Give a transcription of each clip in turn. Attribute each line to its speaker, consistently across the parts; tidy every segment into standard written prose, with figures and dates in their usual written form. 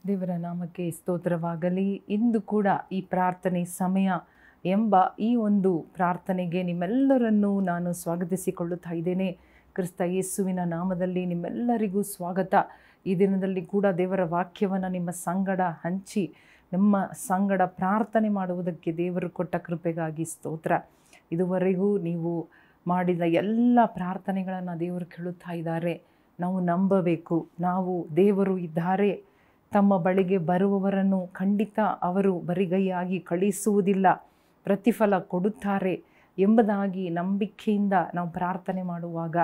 Speaker 1: ದೇವರ ನಾಮಕ್ಕೆ ಸ್ತೋತ್ರವಾಗಲಿ. ಇಂದು ಕೂಡ ಈ ಪ್ರಾರ್ಥನೆ ಸಮಯ ಎಂಬ ಈ ಒಂದು ಪ್ರಾರ್ಥನೆಗೆ ನಿಮ್ಮೆಲ್ಲರನ್ನೂ ನಾನು ಸ್ವಾಗತಿಸಿಕೊಳ್ಳುತ್ತಾ ಇದ್ದೇನೆ. ಕ್ರಿಸ್ತ ಯೇಸುವಿನ ನಾಮದಲ್ಲಿ ನಿಮ್ಮೆಲ್ಲರಿಗೂ ಸ್ವಾಗತ. ಈ ದಿನದಲ್ಲಿ ಕೂಡ ದೇವರ ವಾಕ್ಯವನ್ನು ನಿಮ್ಮ ಸಂಗಡ ಹಂಚಿ ನಿಮ್ಮ ಸಂಗಡ ಪ್ರಾರ್ಥನೆ ಮಾಡುವುದಕ್ಕೆ ದೇವರು ಕೊಟ್ಟ ಕೃಪೆಗಾಗಿ ಸ್ತೋತ್ರ. ಇದುವರೆಗೂ ನೀವು ಮಾಡಿದ ಎಲ್ಲ ಪ್ರಾರ್ಥನೆಗಳನ್ನು ದೇವರು ಕೇಳುತ್ತಾ ಇದ್ದಾರೆ. ನಾವು ನಂಬಬೇಕು, ನಾವು ದೇವರು ಇದ್ದಾರೆ, ತಮ್ಮ ಬಳಿಗೆ ಬರುವವರನ್ನು ಖಂಡಿತ ಅವರು ಬರಿಗೈಯಾಗಿ ಕಳಿಸುವುದಿಲ್ಲ, ಪ್ರತಿಫಲ ಕೊಡುತ್ತಾರೆ ಎಂಬುದಾಗಿ ನಂಬಿಕೆಯಿಂದ ನಾವು ಪ್ರಾರ್ಥನೆ ಮಾಡುವಾಗ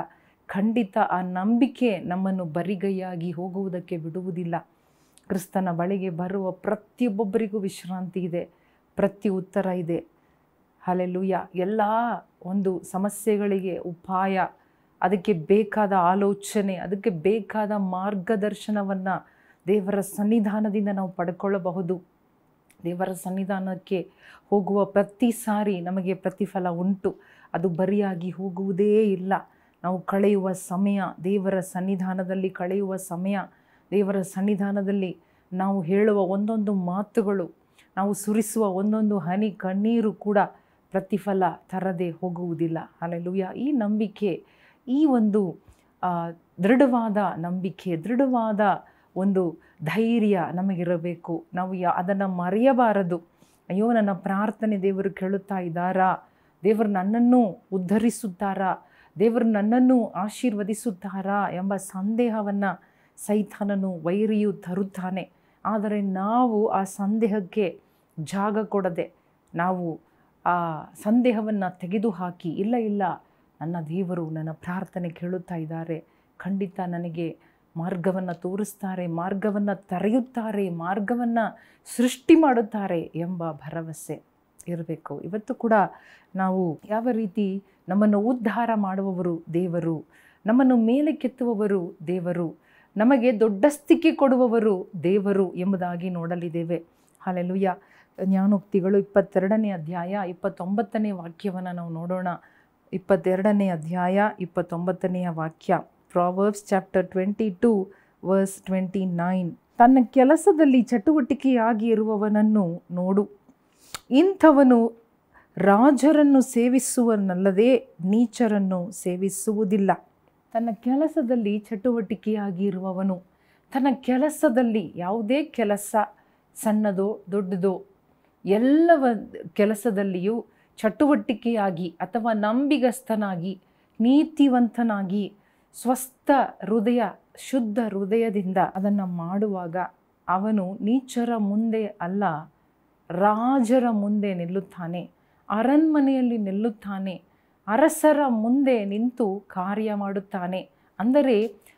Speaker 1: ಖಂಡಿತ ಆ ನಂಬಿಕೆ ನಮ್ಮನ್ನು ಬರಿಗೈಯಾಗಿ ಹೋಗುವುದಕ್ಕೆ ಬಿಡುವುದಿಲ್ಲ. ಕ್ರಿಸ್ತನ ಬಳಿಗೆ ಬರುವ ಪ್ರತಿಯೊಬ್ಬೊಬ್ಬರಿಗೂ ವಿಶ್ರಾಂತಿ ಇದೆ, ಪ್ರತಿ ಉತ್ತರ ಇದೆ. ಹಲ್ಲೆಲೂಯಾ. ಎಲ್ಲ ಒಂದು ಸಮಸ್ಯೆಗಳಿಗೆ ಉಪಾಯ, ಅದಕ್ಕೆ ಬೇಕಾದ ಆಲೋಚನೆ, ಅದಕ್ಕೆ ಬೇಕಾದ ಮಾರ್ಗದರ್ಶನವನ್ನು ದೇವರ ಸನ್ನಿಧಾನದಿಂದ ನಾವು ಪಡ್ಕೊಳ್ಳಬಹುದು. ದೇವರ ಸನ್ನಿಧಾನಕ್ಕೆ ಹೋಗುವ ಪ್ರತಿ ಸಾರಿ ನಮಗೆ ಪ್ರತಿಫಲ ಉಂಟು, ಅದು ಬರಿಯಾಗಿ ಹೋಗುವುದೇ ಇಲ್ಲ. ನಾವು ಕಳೆಯುವ ಸಮಯ ದೇವರ ಸನ್ನಿಧಾನದಲ್ಲಿ ಕಳೆಯುವ ಸಮಯ, ದೇವರ ಸನ್ನಿಧಾನದಲ್ಲಿ ನಾವು ಹೇಳುವ ಒಂದೊಂದು ಮಾತುಗಳು, ನಾವು ಸುರಿಸುವ ಒಂದೊಂದು ಹನಿ ಕಣ್ಣೀರು ಕೂಡ ಪ್ರತಿಫಲ ತರದೆ ಹೋಗುವುದಿಲ್ಲ. ಹಲ್ಲೆಲೂಯಾ. ಈ ನಂಬಿಕೆ, ಈ ಒಂದು ದೃಢವಾದ ನಂಬಿಕೆ, ದೃಢವಾದ ಒಂದು ಧೈರ್ಯ ನಮಗಿರಬೇಕು. ನಾವು ಅದನ್ನು ಮರೆಯಬಾರದು. ಅಯ್ಯೋ, ನನ್ನ ಪ್ರಾರ್ಥನೆ ದೇವರು ಕೇಳುತ್ತಾ ಇದ್ದಾರಾ, ದೇವರು ನನ್ನನ್ನು ಉದ್ಧರಿಸುತ್ತಾರಾ, ದೇವರು ನನ್ನನ್ನು ಆಶೀರ್ವದಿಸುತ್ತಾರಾ ಎಂಬ ಸಂದೇಹವನ್ನು ಸೈತಾನನು, ವೈರಿಯು ತರುತ್ತಾನೆ. ಆದರೆ ನಾವು ಆ ಸಂದೇಹಕ್ಕೆ ಜಾಗ ಕೊಡದೆ, ನಾವು ಆ ಸಂದೇಹವನ್ನು ತೆಗೆದುಹಾಕಿ, ಇಲ್ಲ ಇಲ್ಲ, ನನ್ನ ದೇವರು ನನ್ನ ಪ್ರಾರ್ಥನೆ ಕೇಳುತ್ತಾ ಇದ್ದಾರೆ, ಖಂಡಿತ ನನಗೆ ಮಾರ್ಗವನ್ನು ತೋರಿಸ್ತಾರೆ, ಮಾರ್ಗವನ್ನು ತೆರೆಯುತ್ತಾರೆ, ಮಾರ್ಗವನ್ನು ಸೃಷ್ಟಿ ಮಾಡುತ್ತಾರೆ ಎಂಬ ಭರವಸೆ ಇರಬೇಕು. ಇವತ್ತು ಕೂಡ ನಾವು ಯಾವ ರೀತಿ ನಮ್ಮನ್ನು ಉದ್ಧಾರ ಮಾಡುವವರು ದೇವರು, ನಮ್ಮನ್ನು ಮೇಲೆ ಕೆತ್ತುವವರು ದೇವರು, ನಮಗೆ ದೊಡ್ಡಸ್ತಿಕೆ ಕೊಡುವವರು ದೇವರು ಎಂಬುದಾಗಿ ನೋಡಲಿದ್ದೇವೆ. ಹಲ್ಲೆಲೂಯಾ. ಜ್ಞಾನೋಕ್ತಿಗಳು 22ನೇ ಅಧ್ಯಾಯ 29ನೇ ವಾಕ್ಯವನ್ನು ನಾವು ನೋಡೋಣ. 22ನೇ ಅಧ್ಯಾಯ 29ನೆಯ ವಾಕ್ಯ. Proverbs chapter 22 verse 29. ತನ್ನ ಕೆಲಸದಲ್ಲಿ ಚಟುವಟಿಕೆಯಾಗಿ ಇರುವವನನ್ನು ನೋಡು, ಇಂಥವನು ರಾಜರನ್ನು ಸೇವಿಸುವನಲ್ಲದೆ ನೀಚರನ್ನು ಸೇವಿಸುವುದಿಲ್ಲ. ತನ್ನ ಕೆಲಸದಲ್ಲಿ ಚಟುವಟಿಕೆಯಾಗಿ ಇರುವವನು, ತನ್ನ ಕೆಲಸದಲ್ಲಿ ಯಾವುದೇ ಕೆಲಸ, ಸಣ್ಣದೋ ದೊಡ್ಡದೋ, ಎಲ್ಲವ ಕೆಲಸದಲ್ಲಿಯೂ ಚಟುವಟಿಕೆಯಾಗಿ ಅಥವಾ ನಂಬಿಗಸ್ತನಾಗಿ, ನೀತಿವಂತನಾಗಿ, ಸ್ವಸ್ಥ ಹೃದಯ, ಶುದ್ಧ ಹೃದಯದಿಂದ ಅದನ್ನು ಮಾಡುವಾಗ ಅವನು ನೀಚರ ಮುಂದೆ ಅಲ್ಲ, ರಾಜರ ಮುಂದೆ ನಿಲ್ಲುತ್ತಾನೆ, ಅರಣ್ಮನೆಯಲ್ಲಿ ನಿಲ್ಲುತ್ತಾನೆ, ಅರಸರ ಮುಂದೆ ನಿಂತು ಕಾರ್ಯ ಮಾಡುತ್ತಾನೆ. ಅಂದರೆ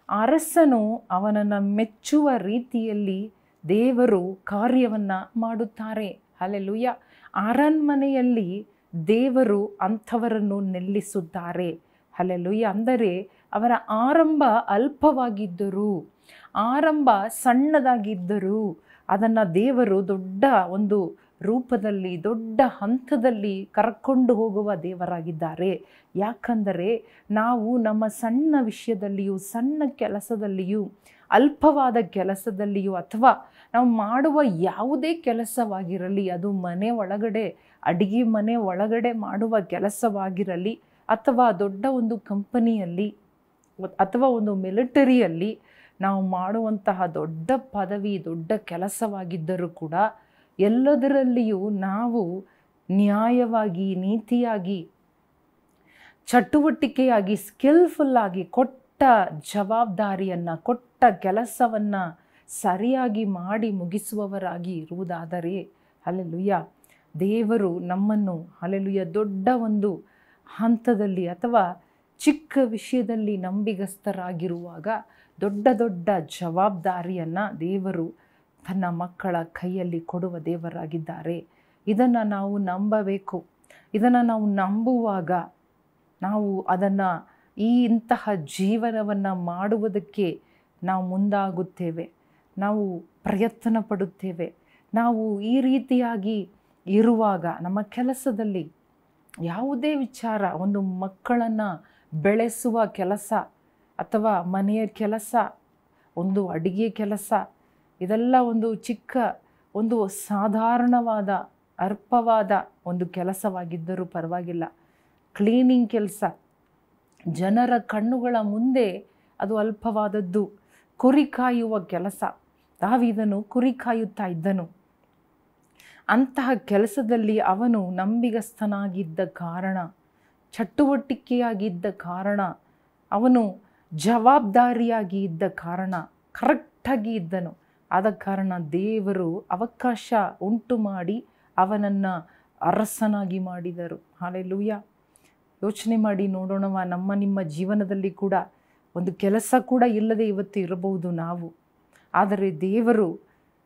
Speaker 1: ಅರಸನು ಅವನನ್ನು ಮೆಚ್ಚುವ ರೀತಿಯಲ್ಲಿ ದೇವರು ಕಾರ್ಯವನ್ನು ಮಾಡುತ್ತಾರೆ. ಹಲ್ಲೆಲೂಯಾ. ಅರಣ್ಮನೆಯಲ್ಲಿ ದೇವರು ಅಂಥವರನ್ನು ನಿಲ್ಲಿಸುತ್ತಾರೆ. ಹಲ್ಲೆಲೂಯಾ. ಅಂದರೆ ಅವರ ಆರಂಭ ಅಲ್ಪವಾಗಿದ್ದರು, ಆರಂಭ ಸಣ್ಣದಾಗಿದ್ದರು, ಅದನ್ನು ದೇವರು ದೊಡ್ಡ ಒಂದು ರೂಪದಲ್ಲಿ, ದೊಡ್ಡ ಹಂತದಲ್ಲಿ ಕರ್ಕೊಂಡು ಹೋಗುವ ದೇವರಾಗಿದ್ದಾರೆ. ಯಾಕಂದರೆ ನಾವು ನಮ್ಮ ಸಣ್ಣ ವಿಷಯದಲ್ಲಿಯೂ, ಸಣ್ಣ ಕೆಲಸದಲ್ಲಿಯೂ, ಅಲ್ಪವಾದ ಕೆಲಸದಲ್ಲಿಯೂ, ಅಥವಾ ನಾವು ಮಾಡುವ ಯಾವುದೇ ಕೆಲಸವಾಗಿರಲಿ, ಅದು ಮನೆ ಒಳಗಡೆ, ಅಡಿಗೆ ಮನೆ ಒಳಗಡೆ ಮಾಡುವ ಕೆಲಸವಾಗಿರಲಿ, ಅಥವಾ ದೊಡ್ಡ ಒಂದು ಕಂಪನಿಯಲ್ಲಿ, ಅಥವಾ ಒಂದು ಮಿಲಿಟರಿಯಲ್ಲಿ ನಾವು ಮಾಡುವಂತಹ ದೊಡ್ಡ ಪದವಿ, ದೊಡ್ಡ ಕೆಲಸವಾಗಿದ್ದರೂ ಕೂಡ ಎಲ್ಲದರಲ್ಲಿಯೂ ನಾವು ನ್ಯಾಯವಾಗಿ, ನೀತಿಯಾಗಿ, ಚಟುವಟಿಕೆಯಾಗಿ, ಸ್ಕಿಲ್ಫುಲ್ಲಾಗಿ, ಕೊಟ್ಟ ಜವಾಬ್ದಾರಿಯನ್ನು, ಕೊಟ್ಟ ಕೆಲಸವನ್ನು ಸರಿಯಾಗಿ ಮಾಡಿ ಮುಗಿಸುವವರಾಗಿ ಇರುವುದಾದರೆ, ಹಲ್ಲೆಲೂಯಾ, ದೇವರು ನಮ್ಮನ್ನು, ಹಲ್ಲೆಲೂಯಾ, ದೊಡ್ಡ ಒಂದು ಹಂತದಲ್ಲಿ ಅಥವಾ ಚಿಕ್ಕ ವಿಷಯದಲ್ಲಿ ನಂಬಿಗಸ್ತರಾಗಿರುವಾಗ ದೊಡ್ಡ ದೊಡ್ಡ ಜವಾಬ್ದಾರಿಯನ್ನು ದೇವರು ತನ್ನ ಮಕ್ಕಳ ಕೈಯಲ್ಲಿ ಕೊಡುವ ದೇವರಾಗಿದ್ದಾರೆ. ಇದನ್ನು ನಾವು ನಂಬಬೇಕು. ಇದನ್ನು ನಾವು ನಂಬುವಾಗ ನಾವು ಅದನ್ನು, ಇಂತಹ ಜೀವನವನ್ನು ಮಾಡುವುದಕ್ಕೆ ನಾವು ಮುಂದಾಗುತ್ತೇವೆ, ನಾವು ಪ್ರಯತ್ನ ಪಡುತ್ತೇವೆ. ನಾವು ಈ ರೀತಿಯಾಗಿ ಇರುವಾಗ ನಮ್ಮ ಕೆಲಸದಲ್ಲಿ ಯಾವುದೇ ವಿಚಾರ, ಒಂದು ಮಕ್ಕಳನ್ನು ಬೆಳೆಸುವ ಕೆಲಸ, ಅಥವಾ ಮನೆಯ ಕೆಲಸ, ಒಂದು ಅಡಿಗೆ ಕೆಲಸ, ಇದೆಲ್ಲ ಒಂದು ಚಿಕ್ಕ, ಒಂದು ಸಾಧಾರಣವಾದ ಅಲ್ಪವಾದ ಒಂದು ಕೆಲಸವಾಗಿದ್ದರೂ ಪರವಾಗಿಲ್ಲ. ಕ್ಲೀನಿಂಗ್ ಕೆಲಸ, ಜನರ ಕಣ್ಣುಗಳ ಮುಂದೆ ಅದು ಅಲ್ಪವಾದದ್ದು. ಕುರಿ ಕಾಯುವ ಕೆಲಸ, ದಾವೀದನು ಕುರಿ ಕಾಯುತ್ತಾ ಇದ್ದನು. ಅಂತಹ ಕೆಲಸದಲ್ಲಿ ಅವನು ನಂಬಿಗಸ್ತನಾಗಿದ್ದ ಕಾರಣ, ಚಟುವಟಿಕೆಯಾಗಿದ್ದ ಕಾರಣ, ಅವನು ಜವಾಬ್ದಾರಿಯಾಗಿ ಇದ್ದ ಕಾರಣ, ಕರೆಕ್ಟಾಗಿ ಇದ್ದನು. ಆದ ಕಾರಣ ದೇವರು ಅವಕಾಶ ಉಂಟು ಮಾಡಿ ಅವನನ್ನು ಅರಸನಾಗಿ ಮಾಡಿದರು. ಹಲ್ಲೆಲೂಯ. ಯೋಚನೆ ಮಾಡಿ ನೋಡೋಣವ, ನಿಮ್ಮ ಜೀವನದಲ್ಲಿ ಕೂಡ ಒಂದು ಕೆಲಸ ಕೂಡ ಇಲ್ಲದೆ ಇವತ್ತು ಇರಬಹುದು ನಾವು. ಆದರೆ ದೇವರು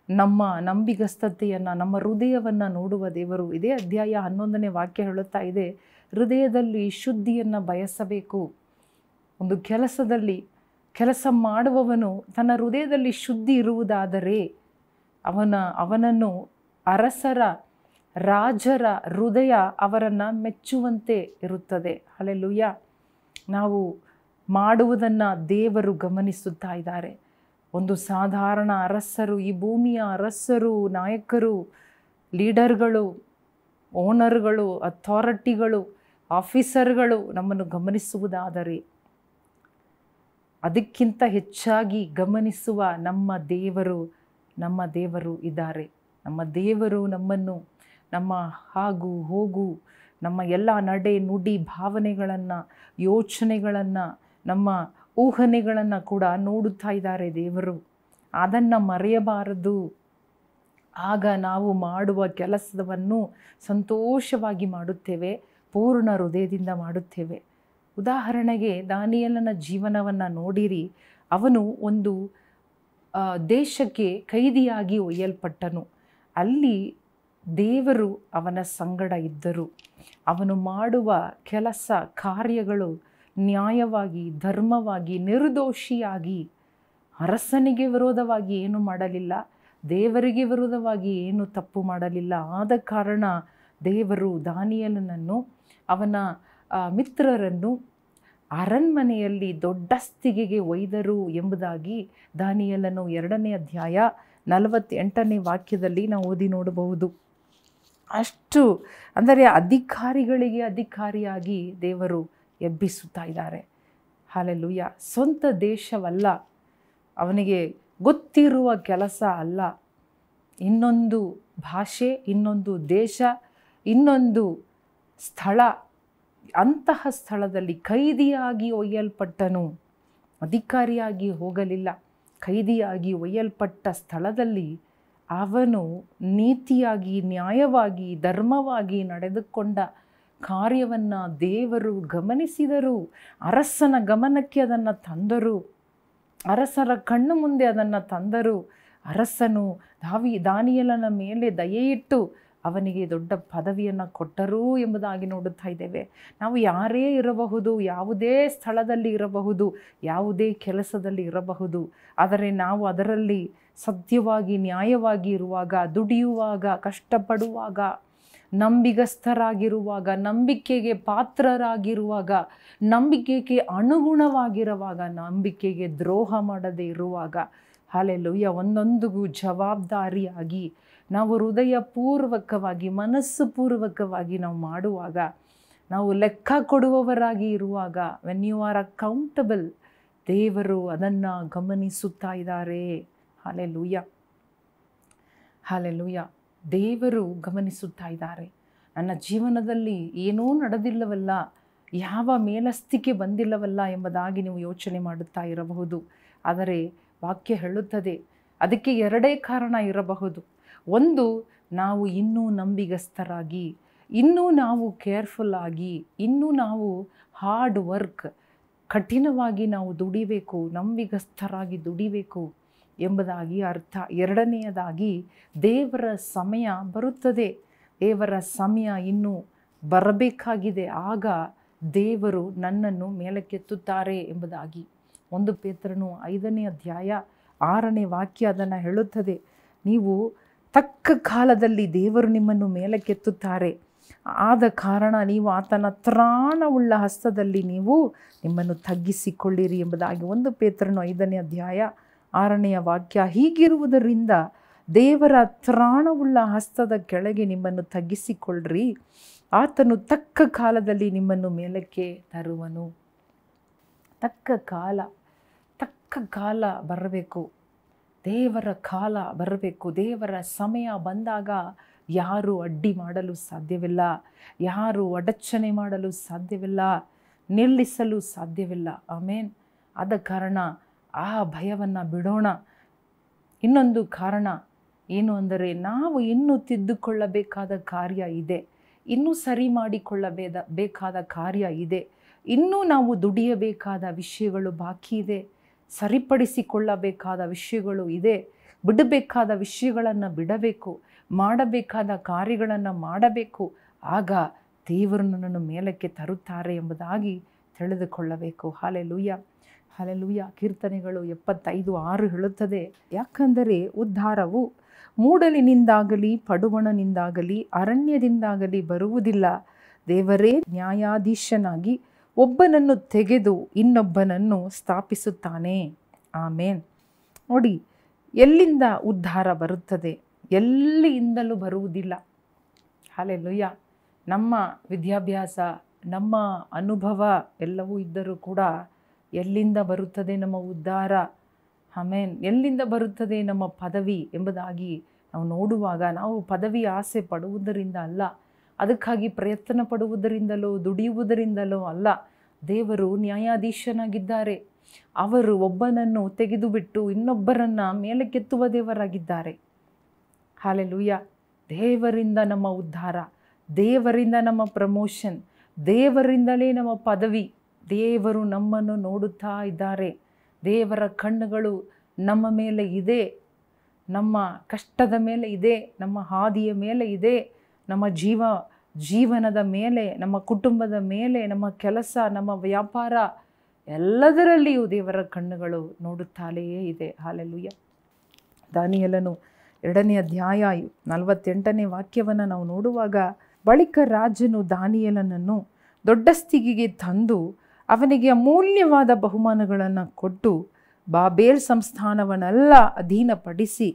Speaker 1: ನಮ್ಮ ನಂಬಿಗಸ್ತತೆಯನ್ನು, ನಮ್ಮ ಹೃದಯವನ್ನು ನೋಡುವ ದೇವರು. ಇದೇ ಅಧ್ಯಾಯ 11ನೇ ವಾಕ್ಯ ಹೇಳುತ್ತಾ ಇದೆ, ಹೃದಯದಲ್ಲಿ ಶುದ್ಧಿಯನ್ನು ಬಯಸಬೇಕು. ಒಂದು ಕೆಲಸದಲ್ಲಿ ಕೆಲಸ ಮಾಡುವವನು ತನ್ನ ಹೃದಯದಲ್ಲಿ ಶುದ್ಧಿ ಇರುವುದಾದರೆ ಅವನನ್ನು ಅರಸರ, ರಾಜರ ಹೃದಯ ಅವರನ್ನು ಮೆಚ್ಚುವಂತೆ ಇರುತ್ತದೆ. ಹಲ್ಲೆಲೂಯ. ನಾವು ಮಾಡುವುದನ್ನು ದೇವರು ಗಮನಿಸುತ್ತಾ ಇದ್ದಾರೆ. ಒಂದು ಸಾಧಾರಣ ಅರಸರು, ಈ ಭೂಮಿಯ ಅರಸರು, ನಾಯಕರು, ಲೀಡರ್ಗಳು, ಓನರ್ಗಳು, ಅಥಾರಿಟಿಗಳು, ಆಫೀಸರ್ಗಳು ನಮ್ಮನ್ನು ಗಮನಿಸುವುದಾದರೆ ಅದಕ್ಕಿಂತ ಹೆಚ್ಚಾಗಿ ಗಮನಿಸುವ ನಮ್ಮ ದೇವರು ಇದ್ದಾರೆ. ನಮ್ಮ ದೇವರು ನಮ್ಮನ್ನು, ನಮ್ಮ ಆಗು ಹೋಗು, ನಮ್ಮ ಎಲ್ಲ ನಡೆ ನುಡಿ ಭಾವನೆಗಳನ್ನು, ಯೋಚನೆಗಳನ್ನು, ನಮ್ಮ ಊಹನೆಗಳನ್ನು ಕೂಡ ನೋಡುತ್ತಾ ಇದ್ದಾರೆ ದೇವರು. ಅದನ್ನು ಮರೆಯಬಾರದು. ಆಗ ನಾವು ಮಾಡುವ ಕೆಲಸವನ್ನು ಸಂತೋಷವಾಗಿ ಮಾಡುತ್ತೇವೆ, ಪೂರ್ಣ ಹೃದಯದಿಂದ ಮಾಡುತ್ತೇವೆ. ಉದಾಹರಣೆಗೆ ದಾನಿಯೇಲನ ಜೀವನವನ್ನು ನೋಡಿರಿ. ಅವನು ಒಂದು ದೇಶಕ್ಕೆ ಕೈದಿಯಾಗಿ ಒಯ್ಯಲ್ಪಟ್ಟನು. ಅಲ್ಲಿ ದೇವರು ಅವನ ಸಂಗಡ ಇದ್ದರು. ಅವನು ಮಾಡುವ ಕೆಲಸ ಕಾರ್ಯಗಳು ನ್ಯಾಯವಾಗಿ, ಧರ್ಮವಾಗಿ, ನಿರ್ದೋಷಿಯಾಗಿ, ಅರಸನಿಗೆ ವಿರೋಧವಾಗಿ ಏನು ಮಾಡಲಿಲ್ಲ, ದೇವರಿಗೆ ವಿರೋಧವಾಗಿ ಏನು ತಪ್ಪು ಮಾಡಲಿಲ್ಲ. ಆದ ಕಾರಣ ದೇವರು ದಾನಿಯೇಲನನ್ನು, ಅವನ ಮಿತ್ರರನ್ನು ಅರಣ್ಮನೆಯಲ್ಲಿ ದೊಡ್ಡಸ್ತಿಗೆಗೆ ಒಯ್ದರು ಎಂಬುದಾಗಿ ದಾನಿಯೇಲನು 2ನೇ ಅಧ್ಯಾಯ 48ನೇ ವಾಕ್ಯದಲ್ಲಿ ನಾವು ಓದಿ ನೋಡಬಹುದು. ಅಷ್ಟು ಅಂದರೆ ಅಧಿಕಾರಿಗಳಿಗೆ ಅಧಿಕಾರಿಯಾಗಿ ದೇವರು ಎಬ್ಬಿಸುತ್ತಾ ಇದ್ದಾರೆ. ಹಲ್ಲೆಲೂಯ. ಸ್ವಂತ ದೇಶವಲ್ಲ, ಅವನಿಗೆ ಗೊತ್ತಿರುವ ಕೆಲಸ ಅಲ್ಲ, ಇನ್ನೊಂದು ಭಾಷೆ, ಇನ್ನೊಂದು ದೇಶ, ಇನ್ನೊಂದು ಸ್ಥಳ, ಅಂತಹ ಸ್ಥಳದಲ್ಲಿ ಕೈದಿಯಾಗಿ ಒಯ್ಯಲ್ಪಟ್ಟನು. ಅಧಿಕಾರಿಯಾಗಿ ಹೋಗಲಿಲ್ಲ, ಕೈದಿಯಾಗಿ ಒಯ್ಯಲ್ಪಟ್ಟ ಸ್ಥಳದಲ್ಲಿ ಅವನು ನೀತಿಯಾಗಿ, ನ್ಯಾಯವಾಗಿ, ಧರ್ಮವಾಗಿ ನಡೆದುಕೊಂಡ ಕಾರ್ಯವನ್ನು ದೇವರು ಗಮನಿಸಿದರು. ಅರಸನ ಗಮನಕ್ಕೆ ಅದನ್ನು ತಂದರು, ಅರಸರ ಕಣ್ಣು ಮುಂದೆ ಅದನ್ನು ತಂದರು. ಅರಸನು ದಾನಿಯೇಲನ ಮೇಲೆ ದಯೆಯಿಟ್ಟು ಅವನಿಗೆ ದೊಡ್ಡ ಪದವಿಯನ್ನು ಕೊಟ್ಟರು ಎಂಬುದಾಗಿ ನೋಡುತ್ತಾ ಇದ್ದೇವೆ. ನಾವು ಯಾರೇ ಇರಬಹುದು, ಯಾವುದೇ ಸ್ಥಳದಲ್ಲಿ ಇರಬಹುದು, ಯಾವುದೇ ಕೆಲಸದಲ್ಲಿ ಇರಬಹುದು, ಆದರೆ ನಾವು ಅದರಲ್ಲಿ ಸತ್ಯವಾಗಿ, ನ್ಯಾಯವಾಗಿ ಇರುವಾಗ, ದುಡಿಯುವಾಗ, ಕಷ್ಟಪಡುವಾಗ, ನಂಬಿಗಸ್ತರಾಗಿರುವಾಗ, ನಂಬಿಕೆಗೆ ಪಾತ್ರರಾಗಿರುವಾಗ, ನಂಬಿಕೆಗೆ ಅನುಗುಣವಾಗಿರುವಾಗ, ನಂಬಿಕೆಗೆ ದ್ರೋಹ ಮಾಡದೇ ಇರುವಾಗ, ಹಲ್ಲೆಲೂಯ, ಒಂದೊಂದಿಗೂ ಜವಾಬ್ದಾರಿಯಾಗಿ ನಾವು ಹೃದಯಪೂರ್ವಕವಾಗಿ, ಮನಸ್ಸು ಪೂರ್ವಕವಾಗಿ ನಾವು ಮಾಡುವಾಗ, ನಾವು ಲೆಕ್ಕ ಕೊಡುವವರಾಗಿ ಇರುವಾಗ, ವೆನ್ ಯು ಆರ್ ಅಕೌಂಟಬಲ್, ದೇವರು ಅದನ್ನು ಗಮನಿಸುತ್ತಾ ಇದ್ದಾರೆ. Hallelujah, hallelujah. ದೇವರು ಗಮನಿಸುತ್ತಾ ಇದ್ದಾರೆ. ನನ್ನ ಜೀವನದಲ್ಲಿ ಏನೂ ನಡೆದಿಲ್ಲವಲ್ಲ, ಯಾವ ಮೇಲಸ್ತಿಕೆ ಬಂದಿಲ್ಲವಲ್ಲ ಎಂಬುದಾಗಿ ನೀವು ಯೋಚನೆ ಮಾಡುತ್ತಾ ಇರಬಹುದು. ಆದರೆ ವಾಕ್ಯ ಹೇಳುತ್ತದೆ ಅದಕ್ಕೆ 2 ಕಾರಣ ಇರಬಹುದು. ಒಂದು, ನಾವು ಇನ್ನೂ ನಂಬಿಗಸ್ತರಾಗಿ, ಇನ್ನೂ ನಾವು ಕೇರ್ಫುಲ್ ಆಗಿ, ಇನ್ನೂ ನಾವು ಹಾರ್ಡ್ ವರ್ಕ್, ಕಠಿಣವಾಗಿ ನಾವು ದುಡಿಬೇಕು, ನಂಬಿಗಸ್ತರಾಗಿ ದುಡಿಬೇಕು ಎಂಬುದಾಗಿ ಅರ್ಥ. 2ನೇಯದಾಗಿ, ದೇವರ ಸಮಯ ಬರುತ್ತದೆ, ದೇವರ ಸಮಯ ಇನ್ನೂ ಬರಬೇಕಾಗಿದೆ, ಆಗ ದೇವರು ನನ್ನನ್ನು ಮೇಲಕ್ಕೆತ್ತುತ್ತಾರೆ ಎಂಬುದಾಗಿ. 1 ಪೇತ್ರನು 5ನೇ ಅಧ್ಯಾಯ 6ನೇ ವಾಕ್ಯ ಅದನ್ನು ಹೇಳುತ್ತದೆ. ನೀವು ತಕ್ಕ ಕಾಲದಲ್ಲಿ ದೇವರು ನಿಮ್ಮನ್ನು ಮೇಲಕ್ಕೆತ್ತುತ್ತಾರೆ, ಆದ ಕಾರಣ ನೀವು ಆತನ ತ್ರಾಣವುಳ್ಳ ಹಸ್ತದಲ್ಲಿ ನೀವು ನಿಮ್ಮನ್ನು ತಗ್ಗಿಸಿಕೊಳ್ಳಿರಿ ಎಂಬುದಾಗಿ 1 ಪೇತ್ರನು 5ನೇ ಅಧ್ಯಾಯ 6ನೆಯ ವಾಕ್ಯ, ಹೀಗಿರುವುದರಿಂದ ದೇವರ ತ್ರಾಣವುಳ್ಳ ಹಸ್ತದ ಕೆಳಗೆ ನಿಮ್ಮನ್ನು ತಗ್ಗಿಸಿಕೊಳ್ಳ್ರಿ, ಆತನು ತಕ್ಕ ಕಾಲದಲ್ಲಿ ನಿಮ್ಮನ್ನು ಮೇಲಕ್ಕೆ ತರುವನು. ತಕ್ಕ ಕಾಲ ಬರಬೇಕು, ದೇವರ ಕಾಲ ಬರಬೇಕು. ದೇವರ ಸಮಯ ಬಂದಾಗ ಯಾರು ಅಡ್ಡಿ ಮಾಡಲು ಸಾಧ್ಯವಿಲ್ಲ, ಯಾರು ಅಡಚಣೆ ಮಾಡಲು ಸಾಧ್ಯವಿಲ್ಲ, ನಿಲ್ಲಿಸಲು ಸಾಧ್ಯವಿಲ್ಲ. ಆಮೇನ್. ಆದ ಕಾರಣ ಆ ಭಯವನ್ನು ಬಿಡೋಣ. ಇನ್ನೊಂದು ಕಾರಣ ಏನು ಅಂದರೆ, ನಾವು ಇನ್ನೂ ತಿದ್ದುಕೊಳ್ಳಬೇಕಾದ ಕಾರ್ಯ ಇದೆ, ಇನ್ನೂ ಸರಿ ಮಾಡಿಕೊಳ್ಳಬೇಕಾದ ಕಾರ್ಯ ಇದೆ, ಇನ್ನೂ ನಾವು ದುಡಿಯಬೇಕಾದ ವಿಷಯಗಳು ಬಾಕಿ ಇದೆ, ಸರಿಪಡಿಸಿಕೊಳ್ಳಬೇಕಾದ ವಿಷಯಗಳು ಇದೆ, ಬಿಡಬೇಕಾದ ವಿಷಯಗಳನ್ನು ಬಿಡಬೇಕು, ಮಾಡಬೇಕಾದ ಕಾರ್ಯಗಳನ್ನು ಮಾಡಬೇಕು. ಆಗ ದೇವರು ನನ್ನನ್ನು ಮೇಲಕ್ಕೆ ತರುತ್ತಾರೆ ಎಂಬುದಾಗಿ ತಿಳಿದುಕೊಳ್ಳಬೇಕು. Hallelujah, hallelujah. ಕೀರ್ತನೆಗಳು 75:6 ಹೇಳುತ್ತದೆ, ಯಾಕಂದರೆ ಉದ್ಧಾರವು ಮೂಡಲಿನಿಂದಾಗಲಿ ಪಡುವಣನಿಂದಾಗಲಿ ಅರಣ್ಯದಿಂದಾಗಲಿ ಬರುವುದಿಲ್ಲ. ದೇವರೇ ನ್ಯಾಯಾಧೀಶನಾಗಿ ಒಬ್ಬನನ್ನು ತೆಗೆದು ಇನ್ನೊಬ್ಬನನ್ನು ಸ್ಥಾಪಿಸುತ್ತಾನೆ. ಆಮೇನ್. ನೋಡಿ, ಎಲ್ಲಿಂದ ಉದ್ಧಾರ ಬರುತ್ತದೆ? ಎಲ್ಲಿಯಿಂದಲೂ ಬರುವುದಿಲ್ಲ. ಹಲ್ಲೆಲೂಯಾ. ನಮ್ಮ ವಿದ್ಯಾಭ್ಯಾಸ, ನಮ್ಮ ಅನುಭವ ಎಲ್ಲವೂ ಇದ್ದರೂ ಕೂಡ ಎಲ್ಲಿಂದ ಬರುತ್ತದೆ ನಮ್ಮ ಉದ್ಧಾರ? ಆಮೇನ್. ಎಲ್ಲಿಂದ ಬರುತ್ತದೆ ನಮ್ಮ ಪದವಿ ಎಂಬುದಾಗಿ ನಾವು ನೋಡುವಾಗ, ನಾವು ಪದವಿ ಆಸೆ ಪಡುವುದರಿಂದ ಅಲ್ಲ, ಅದಕ್ಕಾಗಿ ಪ್ರಯತ್ನ ಪಡುವುದರಿಂದಲೋ ದುಡಿಯುವುದರಿಂದಲೋ ಅಲ್ಲ. ದೇವರು ನ್ಯಾಯಾಧೀಶನಾಗಿದ್ದಾರೆ. ಅವರು ಒಬ್ಬನನ್ನು ತೆಗೆದುಬಿಟ್ಟು ಇನ್ನೊಬ್ಬರನ್ನು ಮೇಲಕ್ಕೆತ್ತುವ ದೇವರಾಗಿದ್ದಾರೆ. ಹಲ್ಲೆಲೂಯಾ. ದೇವರಿಂದ ನಮ್ಮ ಉದ್ಧಾರ, ದೇವರಿಂದ ನಮ್ಮ ಪ್ರಮೋಷನ್, ದೇವರಿಂದಲೇ ನಮ್ಮ ಪದವಿ. ದೇವರು ನಮ್ಮನ್ನು ನೋಡುತ್ತಾ ಇದ್ದಾರೆ. ದೇವರ ಕಣ್ಣುಗಳು ನಮ್ಮ ಮೇಲೆ ಇದೆ, ನಮ್ಮ ಕಷ್ಟದ ಮೇಲೆ ಇದೆ, ನಮ್ಮ ಹಾದಿಯ ಮೇಲೆ ಇದೆ, ನಮ್ಮ ಜೀವನದ ಮೇಲೆ, ನಮ್ಮ ಕುಟುಂಬದ ಮೇಲೆ, ನಮ್ಮ ಕೆಲಸ, ನಮ್ಮ ವ್ಯಾಪಾರ ಎಲ್ಲದರಲ್ಲಿಯೂ ದೇವರ ಕಣ್ಣುಗಳು ನೋಡುತ್ತಲೇ ಇದೆ. ಹಲ್ಲೆಲೂಯಾ. ದಾನಿಯೇಲನು 2ನೇ ಅಧ್ಯಾಯ 48ನೇ ವಾಕ್ಯವನ್ನು ನಾವು ನೋಡುವಾಗ, ಬಳಿಕ ರಾಜನು ದಾನಿಯೇಲನನ್ನು ದೊಡ್ಡ ಸ್ಥಿತಿಗೆ ತಂದು ಅವನಿಗೆ ಅಮೂಲ್ಯವಾದ ಬಹುಮಾನಗಳನ್ನು ಕೊಟ್ಟು ಬಾಬೇಲ್ ಸಂಸ್ಥಾನವನ್ನೆಲ್ಲ ಅಧೀನಪಡಿಸಿ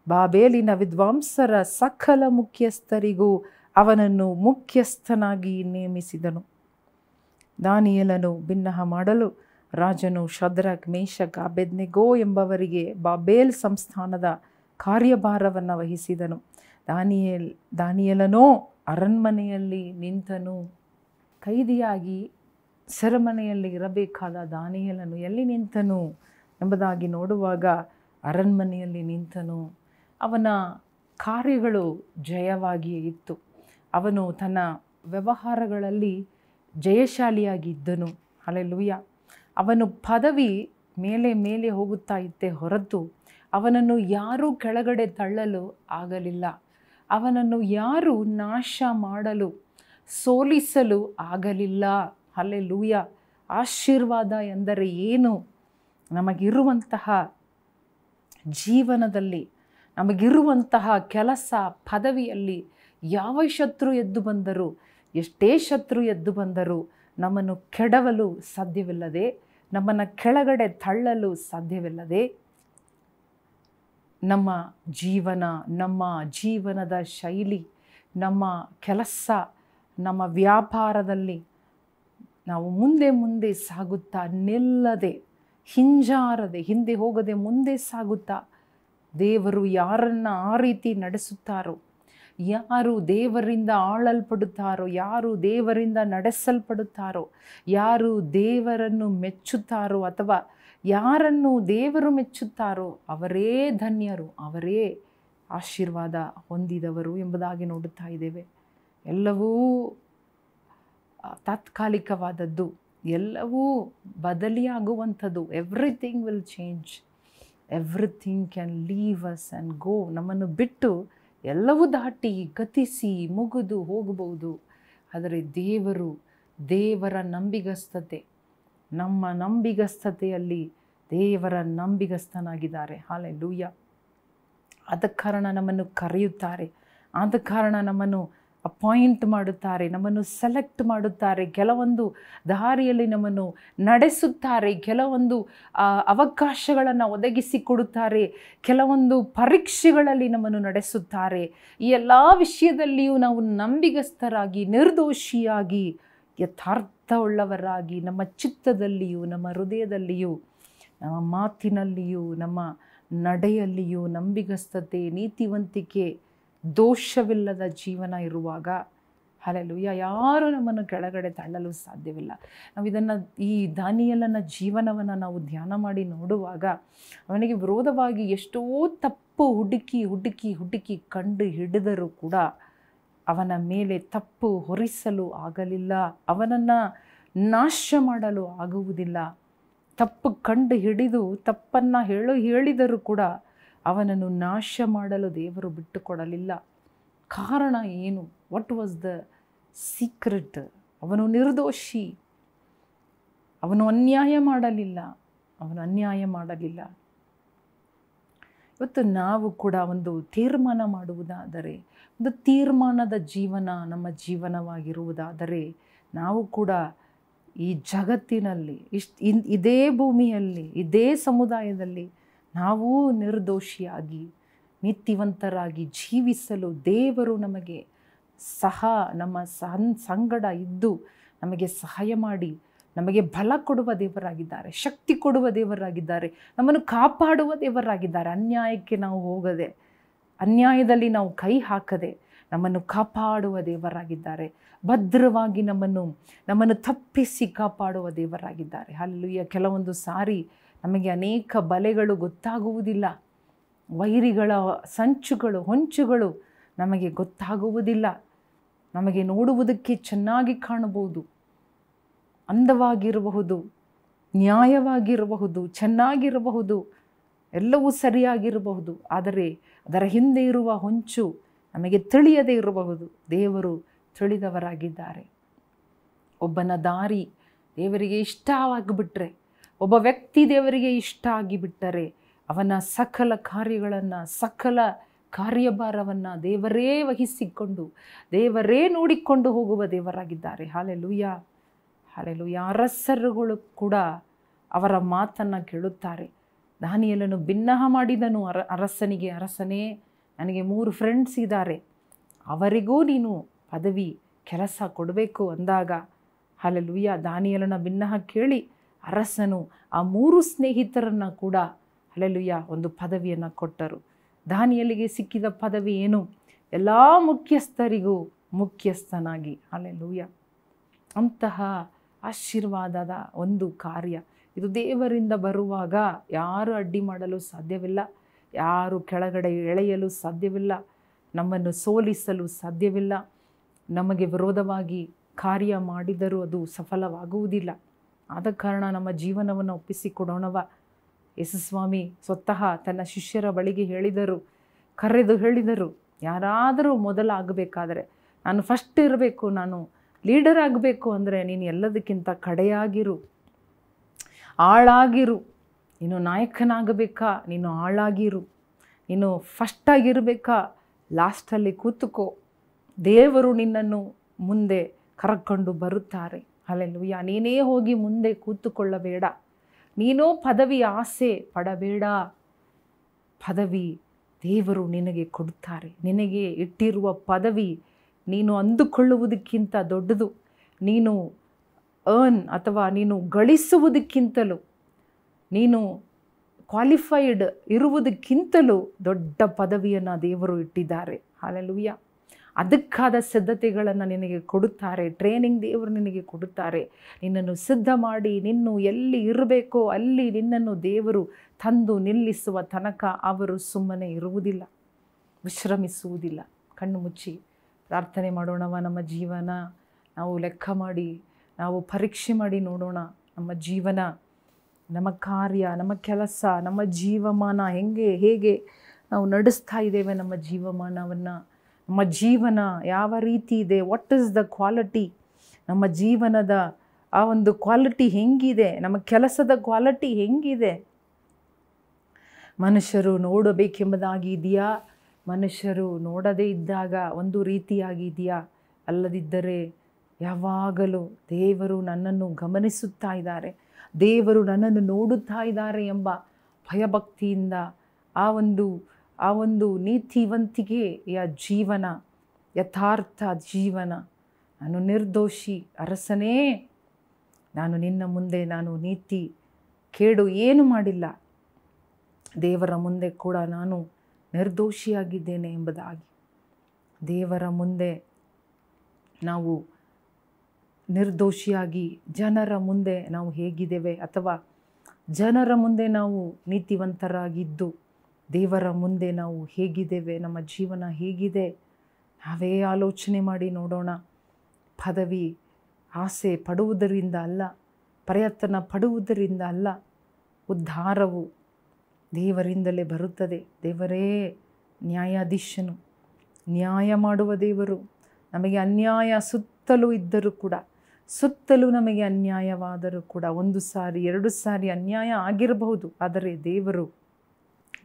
Speaker 1: ಬಾಬೇಲಿನ ವಿದ್ವಾಂಸರ ಸಕಲ ಮುಖ್ಯಸ್ಥರಿಗೂ ಅವನನ್ನು ಮುಖ್ಯಸ್ಥನಾಗಿ ನೇಮಿಸಿದನು. ದಾನಿಯೇಲನು ಬಿನ್ನಹ ಮಾಡಲು ರಾಜನು ಶದ್ರಕ್, ಮೇಷಕ್, ಅಬೇದ್ನೆಗೋ ಎಂಬವರಿಗೆ ಬಾಬೇಲ್ ಸಂಸ್ಥಾನದ ಕಾರ್ಯಭಾರವನ್ನು ವಹಿಸಿದನು. ದಾನಿಯೇಲನೋ ಅರಣ್ಮನೆಯಲ್ಲಿ ನಿಂತನು. ಕೈದಿಯಾಗಿ ಸೆರೆಮನೆಯಲ್ಲಿ ಇರಬೇಕಾದ ದಾನಿಯೇಲನು ಎಲ್ಲಿ ನಿಂತನು ಎಂಬುದಾಗಿ ನೋಡುವಾಗ ಅರಣ್ಮನೆಯಲ್ಲಿ ನಿಂತನು. ಅವನ ಕಾರ್ಯಗಳು ಜಯವಾಗಿಯೇ ಇತ್ತು. ಅವನು ತನ್ನ ವ್ಯವಹಾರಗಳಲ್ಲಿ ಜಯಶಾಲಿಯಾಗಿದ್ದನು. ಹಲ್ಲೆಲೂಯಾ. ಅವನು ಪದವಿ ಮೇಲೆ ಮೇಲೆ ಹೋಗುತ್ತಾ ಇದ್ದೇ ಹೊರತು ಅವನನ್ನು ಯಾರೂ ಕೆಳಗಡೆ ತಳ್ಳಲು ಆಗಲಿಲ್ಲ. ಅವನನ್ನು ಯಾರೂ ನಾಶ ಮಾಡಲು, ಸೋಲಿಸಲು ಆಗಲಿಲ್ಲ. ಹಲ್ಲೆಲೂಯಾ. ಆಶೀರ್ವಾದ ಎಂದರೆ ಏನು? ನಮಗಿರುವಂತಹ ಜೀವನದಲ್ಲಿ, ನಮಗಿರುವಂತಹ ಕೆಲಸ, ಪದವಿಯಲ್ಲಿ ಯಾವ ಶತ್ರು ಎದ್ದು ಬಂದರೂ, ಎಷ್ಟೇ ಶತ್ರು ಎದ್ದು ಬಂದರೂ ನಮ್ಮನ್ನು ಕೆಡವಲು ಸಾಧ್ಯವಿಲ್ಲದೆ, ನಮ್ಮನ್ನು ಕೆಳಗಡೆ ತಳ್ಳಲು ಸಾಧ್ಯವಿಲ್ಲದೆ, ನಮ್ಮ ಜೀವನ, ನಮ್ಮ ಜೀವನದ ಶೈಲಿ, ನಮ್ಮ ಕೆಲಸ, ನಮ್ಮ ವ್ಯಾಪಾರದಲ್ಲಿ ನಾವು ಮುಂದೆ ಮುಂದೆ ಸಾಗುತ್ತಾ ನಿಲ್ಲದೆ, ಹಿಂಜಾರದೆ, ಹಿಂದೆ ಹೋಗದೆ ಮುಂದೆ ಸಾಗುತ್ತಾ, ದೇವರು ಯಾರನ್ನು ಆ ರೀತಿ ನಡೆಸುತ್ತಾರೋ, ಯಾರು ದೇವರಿಂದ ಆಳಲ್ಪಡುತ್ತಾರೋ, ಯಾರು ದೇವರಿಂದ ನಡೆಸಲ್ಪಡುತ್ತಾರೋ, ಯಾರು ದೇವರನ್ನು ಮೆಚ್ಚುತ್ತಾರೋ ಅಥವಾ ಯಾರನ್ನು ದೇವರು ಮೆಚ್ಚುತ್ತಾರೋ ಅವರೇ ಧನ್ಯರು, ಅವರೇ ಆಶೀರ್ವಾದ ಹೊಂದಿದವರು ಎಂಬುದಾಗಿ ನೋಡುತ್ತಾ ಇದ್ದೇವೆ. ಎಲ್ಲವೂ ತಾತ್ಕಾಲಿಕವಾದದ್ದು, ಎಲ್ಲವೂ ಬದಲಿಯಾಗುವಂಥದ್ದು. Everything will change, everything can leave us and go. ನಮ್ಮನ್ನು ಬಿಟ್ಟು ಎಲ್ಲವೂ ದಾಟಿ ಗತಿಸಿ ಮುಗಿದು ಹೋಗಬಹುದು. ಆದರೆ ದೇವರ ನಂಬಿಗಸ್ತತೆ, ನಮ್ಮ ನಂಬಿಗಸ್ತತೆಯಲ್ಲಿ ದೇವರ ನಂಬಿಗಸ್ತನಾಗಿದ್ದಾರೆ. ಹಲ್ಲೆಲೂಯಾ. ಆದ ಕಾರಣ ನಮ್ಮನ್ನು ಕರೆಯುತ್ತಾರೆ, ಆದ ಕಾರಣ ನಮ್ಮನ್ನು ಅಪಾಯಿಂಟ್ ಮಾಡುತ್ತಾರೆ, ನಮ್ಮನ್ನು ಸೆಲೆಕ್ಟ್ ಮಾಡುತ್ತಾರೆ, ಕೆಲವೊಂದು ದಾರಿಯಲ್ಲಿ ನಮ್ಮನ್ನು ನಡೆಸುತ್ತಾರೆ, ಕೆಲವೊಂದು ಅವಕಾಶಗಳನ್ನು ಒದಗಿಸಿಕೊಡುತ್ತಾರೆ, ಕೆಲವೊಂದು ಪರೀಕ್ಷೆಗಳಲ್ಲಿ ನಮ್ಮನ್ನು ನಡೆಸುತ್ತಾರೆ. ಈ ಎಲ್ಲ ವಿಷಯದಲ್ಲಿಯೂ ನಾವು ನಂಬಿಗಸ್ತರಾಗಿ, ನಿರ್ದೋಷಿಯಾಗಿ, ಯಥಾರ್ಥವುಳ್ಳವರಾಗಿ, ನಮ್ಮ ಚಿತ್ತದಲ್ಲಿಯೂ ನಮ್ಮ ಹೃದಯದಲ್ಲಿಯೂ ನಮ್ಮ ಮಾತಿನಲ್ಲಿಯೂ ನಮ್ಮ ನಡೆಯಲ್ಲಿಯೂ ನಂಬಿಗಸ್ತತೆ, ನೀತಿವಂತಿಕೆ, ದೋಷವಿಲ್ಲದ ಜೀವನ ಇರುವಾಗ ಹಲ್ಲೆಲೂಯಾ ಯಾರು ನಮ್ಮನ್ನು ಕೆಳಗಡೆ ತಳ್ಳಲು ಸಾಧ್ಯವಿಲ್ಲ. ನಾವು ಇದನ್ನು, ಈ ದಾನಿಯೇಲನ ಜೀವನವನ್ನು ನಾವು ಧ್ಯಾನ ಮಾಡಿ ನೋಡುವಾಗ ಅವನಿಗೆ ವಿರೋಧವಾಗಿ ಎಷ್ಟೋ ತಪ್ಪು ಹುಡುಕಿ ಕಂಡು ಹಿಡಿದರೂ ಕೂಡ ಅವನ ಮೇಲೆ ತಪ್ಪು ಹೊರಿಸಲು ಆಗಲಿಲ್ಲ, ಅವನನ್ನು ನಾಶ ಮಾಡಲು ಆಗುವುದಿಲ್ಲ. ತಪ್ಪು ಕಂಡು ಹಿಡಿದು ತಪ್ಪನ್ನು ಹೇಳಿದರೂ ಕೂಡ ಅವನನ್ನು ನಾಶ ಮಾಡಲು ದೇವರು ಬಿಟ್ಟುಕೊಡಲಿಲ್ಲ. ಕಾರಣ ಏನು? What was the secret? ಅವನು ನಿರ್ದೋಷಿ, ಅವನು ಅನ್ಯಾಯ ಮಾಡಲಿಲ್ಲ. ಇವತ್ತು ನಾವು ಕೂಡ ಒಂದು ತೀರ್ಮಾನ ಮಾಡುವುದಾದರೆ, ಒಂದು ತೀರ್ಮಾನದ ಜೀವನ ನಮ್ಮ ಜೀವನವಾಗಿರುವುದಾದರೆ, ನಾವು ಕೂಡ ಈ ಜಗತ್ತಿನಲ್ಲಿ ಇದೇ ಭೂಮಿಯಲ್ಲಿ, ಇದೇ ಸಮುದಾಯದಲ್ಲಿ ನಾವು ನಿರ್ದೋಷಿಯಾಗಿ ನೀತಿವಂತರಾಗಿ ಜೀವಿಸಲು ದೇವರು ನಮಗೆ ನಮ್ಮ ಸಂಗಡ ಇದ್ದು ನಮಗೆ ಸಹಾಯ ಮಾಡಿ ನಮಗೆ ಬಲ ಕೊಡುವ ದೇವರಾಗಿದ್ದಾರೆ, ಶಕ್ತಿ ಕೊಡುವ ದೇವರಾಗಿದ್ದಾರೆ, ನಮ್ಮನ್ನು ಕಾಪಾಡುವ ದೇವರಾಗಿದ್ದಾರೆ. ಅನ್ಯಾಯಕ್ಕೆ ನಾವು ಹೋಗದೆ, ಅನ್ಯಾಯದಲ್ಲಿ ನಾವು ಕೈ ಹಾಕದೆ ನಮ್ಮನ್ನು ಕಾಪಾಡುವ ದೇವರಾಗಿದ್ದಾರೆ. ಭದ್ರವಾಗಿ ನಮ್ಮನ್ನು ತಪ್ಪಿಸಿ ಕಾಪಾಡುವ ದೇವರಾಗಿದ್ದಾರೆ. ಹಲ್ಲೆಲೂಯಾ. ಕೆಲವೊಂದು ಸಾರಿ ನಮಗೆ ಅನೇಕ ಬಲೆಗಳು ಗೊತ್ತಾಗುವುದಿಲ್ಲ, ವೈರಿಗಳ ಸಂಚುಗಳು, ಹೊಂಚುಗಳು ನಮಗೆ ಗೊತ್ತಾಗುವುದಿಲ್ಲ. ನಮಗೆ ನೋಡುವುದಕ್ಕೆ ಚೆನ್ನಾಗಿ ಕಾಣಬಹುದು, ಅಂದವಾಗಿರಬಹುದು, ನ್ಯಾಯವಾಗಿರಬಹುದು, ಚೆನ್ನಾಗಿರಬಹುದು, ಎಲ್ಲವೂ ಸರಿಯಾಗಿರಬಹುದು. ಆದರೆ ಅದರ ಹಿಂದೆ ಇರುವ ಹೊಂಚು ನಮಗೆ ತಿಳಿಯದೇ ಇರಬಹುದು. ದೇವರು ತಿಳಿದವರಾಗಿದ್ದಾರೆ. ಒಬ್ಬನ ದಾರಿ ದೇವರಿಗೆ ಇಷ್ಟವಾಗಿಬಿಟ್ರೆ, ಒಬ್ಬ ವ್ಯಕ್ತಿ ದೇವರಿಗೆ ಇಷ್ಟ ಆಗಿಬಿಟ್ಟರೆ, ಅವನ ಸಕಲ ಕಾರ್ಯಗಳನ್ನು, ಸಕಲ ಕಾರ್ಯಭಾರವನ್ನು ದೇವರೇ ವಹಿಸಿಕೊಂಡು, ದೇವರೇ ನೋಡಿಕೊಂಡು ಹೋಗುವ ದೇವರಾಗಿದ್ದಾರೆ. Hallelujah, hallelujah. ಅರಸರುಗಳು ಕೂಡ ಅವರ ಮಾತನ್ನು ಕೇಳುತ್ತಾರೆ. ದಾನಿಯೇಲನು ಬಿನ್ನಹ ಮಾಡಿದನು ಅರಸನಿಗೆ, ಅರಸನೇ, ನನಗೆ 3 ಫ್ರೆಂಡ್ಸ್ ಇದ್ದಾರೆ, ಅವರಿಗೂ ನೀನು ಪದವಿ ಕೆಲಸ ಕೊಡಬೇಕು ಅಂದಾಗ, ಹಲ್ಲೆಲೂಯಾ, ದಾನಿಯೇಲನ ಬಿನ್ನಹ ಕೇಳಿ ಅರಸನು ಆ 3 ಸ್ನೇಹಿತರನ್ನು ಕೂಡ ಹಲ್ಲೆಲೂಯಾ ಒಂದು ಪದವಿಯನ್ನು ಕೊಟ್ಟರು. ದಾನಿಯೇಲನಿಗೆ ಸಿಕ್ಕಿದ ಪದವಿ ಏನು? ಎಲ್ಲ ಮುಖ್ಯಸ್ಥರಿಗೂ ಮುಖ್ಯಸ್ಥನಾಗಿ. ಹಲ್ಲೆಲೂಯಾ. ಅಂತಹ ಆಶೀರ್ವಾದದ ಒಂದು ಕಾರ್ಯ ಇದು ದೇವರಿಂದ ಬರುವಾಗ ಯಾರು ಅಡ್ಡಿ ಮಾಡಲು ಸಾಧ್ಯವಿಲ್ಲ, ಯಾರು ಕೆಳಗಡೆ ಎಳೆಯಲು ಸಾಧ್ಯವಿಲ್ಲ, ನಮ್ಮನ್ನು ಸೋಲಿಸಲು ಸಾಧ್ಯವಿಲ್ಲ. ನಮಗೆ ವಿರೋಧವಾಗಿ ಕಾರ್ಯ ಮಾಡಿದರೂ ಅದು ಸಫಲವಾಗುವುದಿಲ್ಲ. ಆದ ಕಾರಣ ನಮ್ಮ ಜೀವನವನ್ನು ಒಪ್ಪಿಸಿಕೊಡೋಣವ. ಯೇಸುಸ್ವಾಮಿ ಸ್ವತಃ ತನ್ನ ಶಿಷ್ಯರ ಬಳಿಗೆ ಕರೆದು ಹೇಳಿದರು, ಯಾರಾದರೂ ಮೊದಲಾಗಬೇಕಾದರೆ, ನಾನು ಫಸ್ಟ್ ಇರಬೇಕು, ನಾನು ಲೀಡರ್ ಆಗಬೇಕು ಅಂದರೆ ನೀನು ಎಲ್ಲದಕ್ಕಿಂತ ಕಡೆಯಾಗಿರು, ಆಳಾಗಿರು. ನೀನು ನಾಯಕನಾಗಬೇಕಾ, ನೀನು ಆಳಾಗಿರು. ನೀನು ಫಸ್ಟಾಗಿರಬೇಕಾ, ಲಾಸ್ಟಲ್ಲಿ ಕೂತುಕೋ. ದೇವರು ನಿನ್ನನ್ನು ಮುಂದೆ ಕರ್ಕೊಂಡು ಬರುತ್ತಾರೆ. ಹಲ್ಲೆಲೂಯಾ. ನೀನೇ ಹೋಗಿ ಮುಂದೆ ಕೂತುಕೊಳ್ಳಬೇಡ, ನೀನೋ ಪದವಿ ಆಸೆ ಪಡಬೇಡ. ಪದವಿ ದೇವರು ನಿನಗೆ ಕೊಡುತ್ತಾರೆ. ನಿನಗೆ ಇಟ್ಟಿರುವ ಪದವಿ ನೀನು ಅಂದುಕೊಳ್ಳುವುದಕ್ಕಿಂತ ದೊಡ್ಡದು. ನೀನು ಅಥವಾ ನೀನು ಗಳಿಸುವುದಕ್ಕಿಂತಲೂ, ನೀನು ಕ್ವಾಲಿಫೈಡ್ ಇರುವುದಕ್ಕಿಂತಲೂ ದೊಡ್ಡ ಪದವಿಯನ್ನು ದೇವರು ಇಟ್ಟಿದ್ದಾರೆ. ಹಲ್ಲೆಲೂಯಾ. ಅದಕ್ಕಾದ ಸಿದ್ಧತೆಗಳನ್ನು ನಿನಗೆ ಕೊಡುತ್ತಾರೆ, ಟ್ರೈನಿಂಗ್ ದೇವರು ನಿನಗೆ ಕೊಡುತ್ತಾರೆ. ನಿನ್ನನ್ನು ಸಿದ್ಧ ಮಾಡಿ ನಿನ್ನು ಎಲ್ಲಿ ಇರಬೇಕೋ ಅಲ್ಲಿ ನಿನ್ನನ್ನು ದೇವರು ತಂದು ನಿಲ್ಲಿಸುವ ತನಕ ಅವರು ಸುಮ್ಮನೆ ಇರುವುದಿಲ್ಲ, ವಿಶ್ರಮಿಸುವುದಿಲ್ಲ. ಕಣ್ಣು ಮುಚ್ಚಿ ಪ್ರಾರ್ಥನೆ ಮಾಡೋಣವ. ನಮ್ಮ ಜೀವನ ನಾವು ಲೆಕ್ಕ ಮಾಡಿ, ನಾವು ಪರೀಕ್ಷೆ ಮಾಡಿ ನೋಡೋಣ. ನಮ್ಮ ಜೀವನ, ನಮ್ಮ ಕಾರ್ಯ, ನಮ್ಮ ಕೆಲಸ, ನಮ್ಮ ಜೀವಮಾನ ಹೇಗೆ ನಾವು ನಡೆಸ್ತಾ ಇದ್ದೇವೆ, ನಮ್ಮ ಜೀವಮಾನವನ್ನು, ನಮ್ಮ ಜೀವನ ಯಾವ ರೀತಿ ಇದೆ, ವಾಟ್ ಈಸ್ ದ ಕ್ವಾಲಿಟಿ, ನಮ್ಮ ಜೀವನದ ಆ ಒಂದು ಕ್ವಾಲಿಟಿ ಹೆಂಗಿದೆ, ನಮ್ಮ ಕೆಲಸದ ಕ್ವಾಲಿಟಿ ಹೆಂಗಿದೆ. ಮನುಷ್ಯರು ನೋಡಬೇಕೆಂಬುದಾಗಿ ಇದೆಯಾ, ಮನುಷ್ಯರು ನೋಡದೇ ಇದ್ದಾಗ ಒಂದು ರೀತಿಯಾಗಿದೆಯಾ, ಅಲ್ಲದಿದ್ದರೆ ಯಾವಾಗಲೂ ದೇವರು ನನ್ನನ್ನು ಗಮನಿಸುತ್ತಾ ಇದ್ದಾರೆ, ದೇವರು ನನ್ನನ್ನು ನೋಡುತ್ತಾ ಇದ್ದಾರೆ ಎಂಬ ಭಯಭಕ್ತಿಯಿಂದ ಆ ಒಂದು ನೀತಿವಂತಿಕೆಯ ಜೀವನ, ಯಥಾರ್ಥ ಜೀವನ, ನಾನು ನಿರ್ದೋಷಿ ಅರಸನೇ, ನಾನು ನಿನ್ನ ಮುಂದೆ ನಾನು ನೀತಿ ಕೇಡು ಏನು ಮಾಡಿಲ್ಲ, ದೇವರ ಮುಂದೆ ಕೂಡ ನಾನು ನಿರ್ದೋಷಿಯಾಗಿದ್ದೇನೆ ಎಂಬುದಾಗಿ, ದೇವರ ಮುಂದೆ ನಾವು ನಿರ್ದೋಷಿಯಾಗಿ ಜನರ ಮುಂದೆ ನಾವು ಹೇಗಿದ್ದೇವೆ, ಅಥವಾ ಜನರ ಮುಂದೆ ನಾವು ನೀತಿವಂತರಾಗಿದ್ದು ದೇವರ ಮುಂದೆ ನಾವು ಹೇಗಿದ್ದೇವೆ, ನಮ್ಮ ಜೀವನ ಹೇಗಿದೆ, ನಾವೇ ಆಲೋಚನೆ ಮಾಡಿ ನೋಡೋಣ. ಪದವಿ ಆಸೆ ಪಡುವುದರಿಂದ ಅಲ್ಲ, ಪ್ರಯತ್ನ ಪಡುವುದರಿಂದ ಅಲ್ಲ, ಉದ್ಧಾರವು ದೇವರಿಂದಲೇ ಬರುತ್ತದೆ. ದೇವರೇ ನ್ಯಾಯಾಧೀಶನು, ನ್ಯಾಯ ಮಾಡುವ ದೇವರು. ನಮಗೆ ಅನ್ಯಾಯ ಸುತ್ತಲೂ ಇದ್ದರೂ ಕೂಡ, ಸುತ್ತಲೂ ನಮಗೆ ಅನ್ಯಾಯವಾದರೂ ಕೂಡ, 1 ಸಾರಿ 2 ಸಾರಿ ಅನ್ಯಾಯ ಆಗಿರಬಹುದು, ಆದರೆ ದೇವರು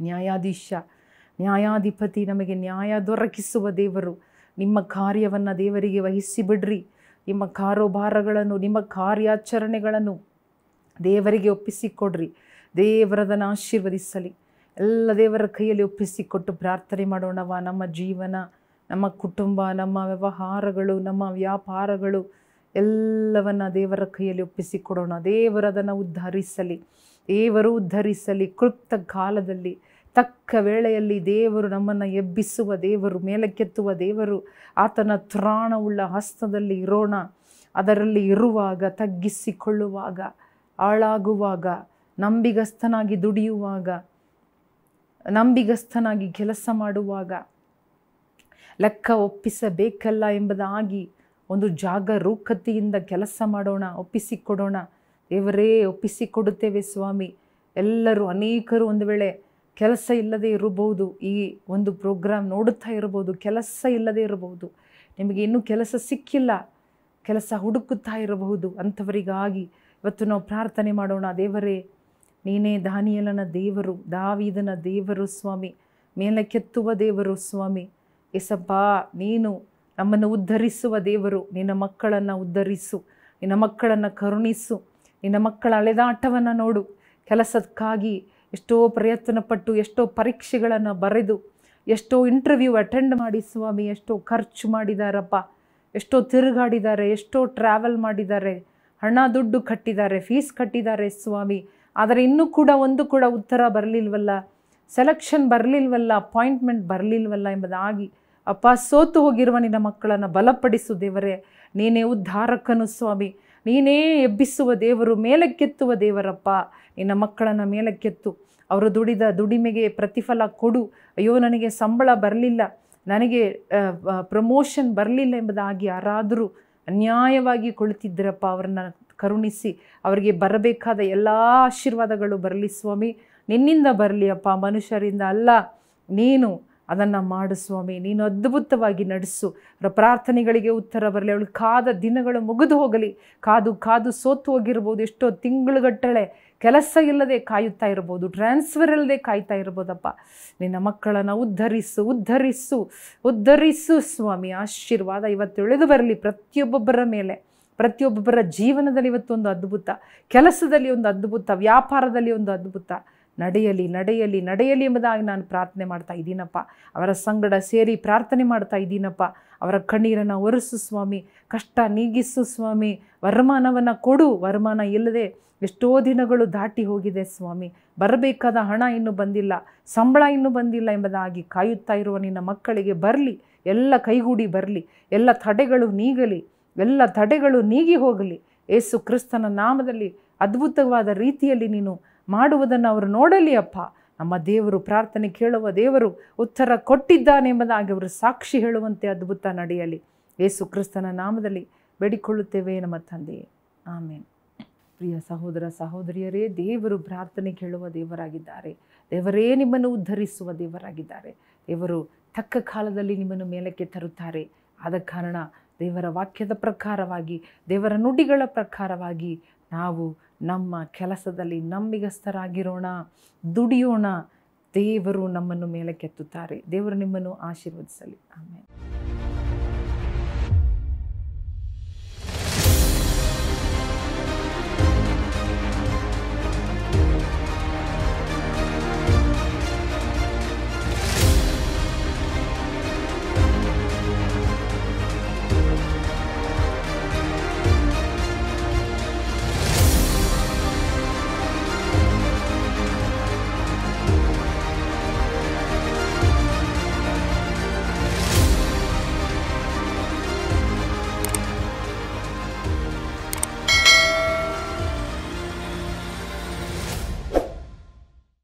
Speaker 1: ನ್ಯಾಯಾಧೀಶ, ನ್ಯಾಯಾಧಿಪತಿ, ನಮಗೆ ನ್ಯಾಯ ದೊರಕಿಸುವ ದೇವರು. ನಿಮ್ಮ ಕಾರ್ಯವನ್ನು ದೇವರಿಗೆ ವಹಿಸಿಬಿಡ್ರಿ. ನಿಮ್ಮ ಕಾರೋಬಾರಗಳನ್ನು, ನಿಮ್ಮ ಕಾರ್ಯಾಚರಣೆಗಳನ್ನು ದೇವರಿಗೆ ಒಪ್ಪಿಸಿಕೊಡ್ರಿ. ದೇವರದನ್ನು ಆಶೀರ್ವದಿಸಲಿ. ಎಲ್ಲ ದೇವರ ಕೈಯಲ್ಲಿ ಒಪ್ಪಿಸಿಕೊಟ್ಟು ಪ್ರಾರ್ಥನೆ ಮಾಡೋಣವ. ನಮ್ಮ ಜೀವನ, ನಮ್ಮ ಕುಟುಂಬ, ನಮ್ಮ ವ್ಯವಹಾರಗಳು, ನಮ್ಮ ವ್ಯಾಪಾರಗಳು ಎಲ್ಲವನ್ನ ದೇವರ ಕೈಯಲ್ಲಿ ಒಪ್ಪಿಸಿಕೊಡೋಣ. ದೇವರದನ್ನು ಉದ್ಧರಿಸಲಿ, ದೇವರು ಉದ್ಧರಿಸಲಿ. ಕ್ಲುಪ್ತ ಕಾಲದಲ್ಲಿ, ತಕ್ಕ ವೇಳೆಯಲ್ಲಿ ದೇವರು ನಮ್ಮನ್ನು ಎಬ್ಬಿಸುವ ದೇವರು, ಮೇಲಕ್ಕೆತ್ತುವ ದೇವರು. ಆತನ ತ್ರಾಣವುಳ್ಳ ಹಸ್ತದಲ್ಲಿ ಇರೋಣ. ಅದರಲ್ಲಿ ಇರುವಾಗ, ತಗ್ಗಿಸಿಕೊಳ್ಳುವಾಗ, ಹಾಳಾಗುವಾಗ, ನಂಬಿಗಸ್ತನಾಗಿ ದುಡಿಯುವಾಗ, ನಂಬಿಗಸ್ತನಾಗಿ ಕೆಲಸ ಮಾಡುವಾಗ, ಲೆಕ್ಕ ಒಪ್ಪಿಸಬೇಕಲ್ಲ ಎಂಬುದಾಗಿ ಒಂದು ಜಾಗರೂಕತೆಯಿಂದ ಕೆಲಸ ಮಾಡೋಣ, ಒಪ್ಪಿಸಿಕೊಡೋಣ. ದೇವರೇ, ಒಪ್ಪಿಸಿಕೊಡುತ್ತೇವೆ ಸ್ವಾಮಿ. ಎಲ್ಲರೂ, ಅನೇಕರು ಒಂದು ವೇಳೆ ಕೆಲಸ ಇಲ್ಲದೆ ಇರಬಹುದು, ಈ ಒಂದು ಪ್ರೋಗ್ರಾಮ್ ನೋಡುತ್ತಾ ಇರಬಹುದು, ಕೆಲಸ ಇಲ್ಲದೆ ಇರಬಹುದು, ನಿಮಗೆ ಇನ್ನೂ ಕೆಲಸ ಸಿಕ್ಕಿಲ್ಲ, ಕೆಲಸ ಹುಡುಕುತ್ತಾ ಇರಬಹುದು. ಅಂಥವರಿಗಾಗಿ ಇವತ್ತು ನಾವು ಪ್ರಾರ್ಥನೆ ಮಾಡೋಣ. ದೇವರೇ, ನೀನೇ ದಾನಿಯೇಲನ ದೇವರು, ದಾವೀದನ ದೇವರು ಸ್ವಾಮಿ, ಮೇಲಕ್ಕೆತ್ತುವ ದೇವರು ಸ್ವಾಮಿ. ಯೇಸಪ್ಪ, ನೀನು ನಮ್ಮನ್ನು ಉದ್ಧರಿಸುವ ದೇವರು. ನಿನ್ನ ಮಕ್ಕಳನ್ನು ಉದ್ಧರಿಸು, ನಿನ್ನ ಮಕ್ಕಳನ್ನು ಕರುಣಿಸು. ನಿನ್ನ ಮಕ್ಕಳ ಅಲೆದಾಟವನ್ನು ನೋಡು. ಕೆಲಸಕ್ಕಾಗಿ ಎಷ್ಟೋ ಪ್ರಯತ್ನಪಟ್ಟು, ಎಷ್ಟೋ ಪರೀಕ್ಷೆಗಳನ್ನು ಬರೆದು, ಎಷ್ಟೋ ಇಂಟರ್ವ್ಯೂ ಅಟೆಂಡ್ ಮಾಡಿ ಸ್ವಾಮಿ, ಎಷ್ಟೋ ಖರ್ಚು ಮಾಡಿದಾರಪ್ಪ, ಎಷ್ಟೋ ತಿರುಗಾಡಿದ್ದಾರೆ, ಎಷ್ಟೋ ಟ್ರಾವೆಲ್ ಮಾಡಿದ್ದಾರೆ, ಹಣ ದುಡ್ಡು ಕಟ್ಟಿದ್ದಾರೆ, ಫೀಸ್ ಕಟ್ಟಿದ್ದಾರೆ ಸ್ವಾಮಿ. ಆದರೆ ಇನ್ನೂ ಕೂಡ ಒಂದು ಕೂಡ ಉತ್ತರ ಬರಲಿಲ್ವಲ್ಲ, ಸೆಲೆಕ್ಷನ್ ಬರಲಿಲ್ವಲ್ಲ, ಅಪಾಯಿಂಟ್ಮೆಂಟ್ ಬರಲಿಲ್ವಲ್ಲ ಎಂಬುದಾಗಿ ಅಪ್ಪ ಸೋತು ಹೋಗಿರುವ ನಿನ್ನ ಮಕ್ಕಳನ್ನು ಬಲಪಡಿಸು ದೇವರೇ. ನೀನೇ ಉದ್ಧಾರಕನು ಸ್ವಾಮಿ, ನೀನೇ ಎಬ್ಬಿಸುವ ದೇವರು, ಮೇಲಕ್ಕೆತ್ತುವ ದೇವರಪ್ಪ. ನಿನ್ನ ಮಕ್ಕಳನ್ನು ಮೇಲಕ್ಕೆತ್ತು, ಅವರು ದುಡಿದ ದುಡಿಮೆಗೆ ಪ್ರತಿಫಲ ಕೊಡು. ಅಯ್ಯೋ, ನನಗೆ ಸಂಬಳ ಬರಲಿಲ್ಲ, ನನಗೆ ಪ್ರಮೋಷನ್ ಬರಲಿಲ್ಲ ಎಂಬುದಾಗಿ ಯಾರಾದರೂ ಅನ್ಯಾಯವಾಗಿ ಕುಳಿತಿದ್ದರಪ್ಪ, ಅವರನ್ನು ಕರುಣಿಸಿ, ಅವರಿಗೆ ಬರಬೇಕಾದ ಎಲ್ಲ ಆಶೀರ್ವಾದಗಳು ಬರಲಿ ಸ್ವಾಮಿ. ನಿನ್ನಿಂದ ಬರಲಿ ಅಪ್ಪ, ಮನುಷ್ಯರಿಂದ ಅಲ್ಲ. ನೀನು ಅದನ್ನು ಮಾಡು ಸ್ವಾಮಿ, ನೀನು ಅದ್ಭುತವಾಗಿ ನಡೆಸು. ಅವರ ಪ್ರಾರ್ಥನೆಗಳಿಗೆ ಉತ್ತರ ಬರಲಿ. ಅವಳು ಕಾದ ದಿನಗಳು ಮುಗಿದು ಹೋಗಲಿ. ಕಾದು ಕಾದು ಸೋತು ಹೋಗಿರ್ಬೋದು, ಎಷ್ಟೋ ತಿಂಗಳುಗಟ್ಟಲೆ ಕೆಲಸ ಇಲ್ಲದೆ ಕಾಯುತ್ತಾ ಇರ್ಬೋದು, ಟ್ರಾನ್ಸ್ಫರ್ ಇಲ್ಲದೆ ಕಾಯ್ತಾ ಇರ್ಬೋದಪ್ಪ. ನಿನ್ನ ಮಕ್ಕಳನ್ನು ಉದ್ಧರಿಸು, ಉದ್ಧರಿಸು, ಉದ್ಧರಿಸು ಸ್ವಾಮಿ. ಆಶೀರ್ವಾದ ಇವತ್ತು ಇಳಿದು ಬರಲಿ ಪ್ರತಿಯೊಬ್ಬೊಬ್ಬರ ಮೇಲೆ, ಪ್ರತಿಯೊಬ್ಬೊಬ್ಬರ ಜೀವನದಲ್ಲಿ. ಇವತ್ತೊಂದು ಅದ್ಭುತ, ಕೆಲಸದಲ್ಲಿ ಒಂದು ಅದ್ಭುತ, ವ್ಯಾಪಾರದಲ್ಲಿ ಒಂದು ಅದ್ಭುತ ನಡೆಯಲಿ, ನಡೆಯಲಿ, ನಡೆಯಲಿ ಎಂಬುದಾಗಿ ನಾನು ಪ್ರಾರ್ಥನೆ ಮಾಡ್ತಾ ಇದ್ದೀನಪ್ಪ. ಅವರ ಸಂಗಡ ಸೇರಿ ಪ್ರಾರ್ಥನೆ ಮಾಡ್ತಾ ಇದ್ದೀನಪ್ಪ. ಅವರ ಕಣ್ಣೀರನ್ನು ಒರೆಸು ಸ್ವಾಮಿ, ಕಷ್ಟ ನೀಗಿಸು ಸ್ವಾಮಿ, ವರಮಾನವನ್ನು ಕೊಡು. ವರಮಾನ ಇಲ್ಲದೆ ಎಷ್ಟೋ ದಿನಗಳು ದಾಟಿ ಹೋಗಿದೆ ಸ್ವಾಮಿ, ಬರಬೇಕಾದ ಹಣ ಇನ್ನೂ ಬಂದಿಲ್ಲ, ಸಂಬಳ ಇನ್ನೂ ಬಂದಿಲ್ಲ ಎಂಬುದಾಗಿ ಕಾಯುತ್ತಾ ಇರುವ ನಿನ್ನ ಮಕ್ಕಳಿಗೆ ಬರಲಿ, ಎಲ್ಲ ಕೈಗೂಡಿ ಬರಲಿ, ಎಲ್ಲ ತಡೆಗಳು ನೀಗಲಿ, ಎಲ್ಲ ತಡೆಗಳು ನೀಗಿ ಹೋಗಲಿ. ಯೇಸು ಕ್ರಿಸ್ತನ ನಾಮದಲ್ಲಿ ಅದ್ಭುತವಾದ ರೀತಿಯಲ್ಲಿ ನೀನು ಮಾಡುವುದನ್ನು ಅವರು ನೋಡಲಿ ಅಪ್ಪ. ನಮ್ಮ ದೇವರು ಪ್ರಾರ್ಥನೆ ಕೇಳುವ ದೇವರು, ಉತ್ತರ ಕೊಟ್ಟಿದ್ದಾನೆ ಎಂಬುದಾಗಿ ಅವರು ಸಾಕ್ಷಿ ಹೇಳುವಂತೆ ಅದ್ಭುತ ನಡೆಯಲಿ. ಯೇಸು ಕ್ರಿಸ್ತನ ನಾಮದಲ್ಲಿ ಬೇಡಿಕೊಳ್ಳುತ್ತೇವೆ ನಮ್ಮ ತಂದೆಯೇ, ಆಮೇನ್. ಪ್ರಿಯ ಸಹೋದರ ಸಹೋದರಿಯರೇ, ದೇವರು ಪ್ರಾರ್ಥನೆ ಕೇಳುವ ದೇವರಾಗಿದ್ದಾರೆ. ದೇವರೇ ನಿಮ್ಮನ್ನು ಉದ್ಧರಿಸುವ ದೇವರಾಗಿದ್ದಾರೆ. ದೇವರು ತಕ್ಕ ಕಾಲದಲ್ಲಿ ನಿಮ್ಮನ್ನು ಮೇಲಕ್ಕೆ ತರುತ್ತಾರೆ. ಆದ ಕಾರಣ ದೇವರ ವಾಕ್ಯದ ಪ್ರಕಾರವಾಗಿ, ದೇವರ ನುಡಿಗಳ ಪ್ರಕಾರವಾಗಿ ನಾವು ನಮ್ಮ ಕೆಲಸದಲ್ಲಿ ನಂಬಿಗಸ್ತರಾಗಿರೋಣ, ದುಡಿಯೋಣ, ದೇವರು ನಮ್ಮನ್ನು ಮೇಲಕ್ಕೆತ್ತುತ್ತಾರೆ. ದೇವರು ನಿಮ್ಮನ್ನು ಆಶೀರ್ವದಿಸಲಿ. ಆಮೇಲೆ